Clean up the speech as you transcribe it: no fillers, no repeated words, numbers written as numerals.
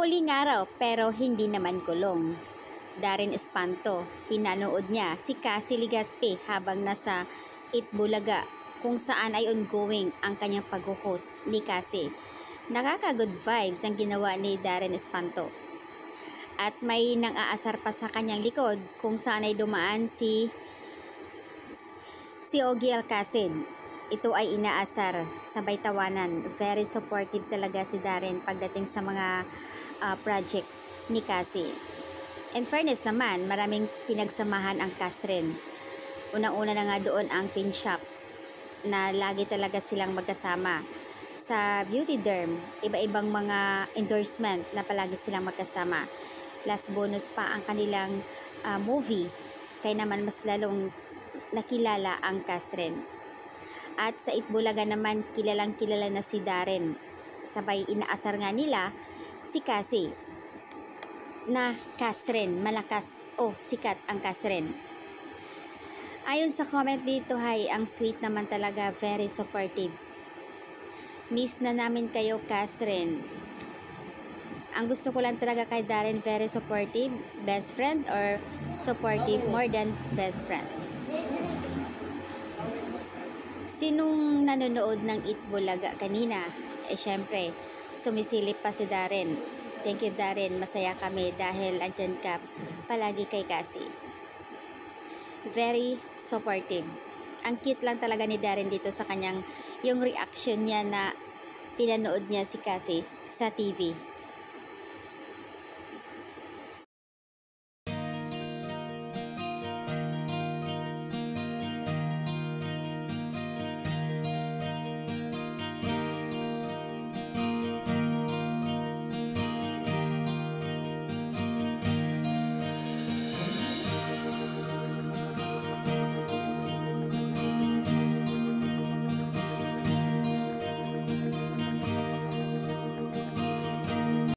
Huling araw pero hindi naman kulong. Darren Espanto, pinanood niya si Cassie Legaspi habang nasa Itbulaga kung saan ay ongoing ang kanyang pag-host ni Cassie. Nakaka-good vibes ang ginawa ni Darren Espanto. At may nang-aasar pa sa kanyang likod kung saan ay dumaan si Ogie Alcacid. Ito ay inaasar, sabay tawanan. Very supportive talaga si Darren pagdating sa mga project ni Cassie. In fairness naman, maraming pinagsamahan ang cast rin. Unang-una na nga doon ang Pin Shop na lagi talaga silang magkasama. Sa Beauty Derm, iba-ibang mga endorsement na palagi silang magkasama. Last bonus pa ang kanilang movie, kaya naman mas lalong nakilala ang cast rin. At sa Itbulaga naman, kilalang kilala na si Darren. Sabay inaasar nga nila si Cassie na cast rin, malakas o sikat ang cast rin. Ayon sa comment dito, hay, ang sweet naman talaga, very supportive. Miss na namin kayo, cast rin. Ang gusto ko lang talaga kay Darren, very supportive, best friend or supportive more than best friends. Sinong nanonood ng Itbulaga kanina? Syempre, sumisilip pa si Darren. Thank you, Darren. Masaya kami dahil andyan ka palagi kay Cassie. Very supportive. Ang cute lang talaga ni Darren dito sa kanyang yung reaction niya na pinanood niya si Cassie sa TV.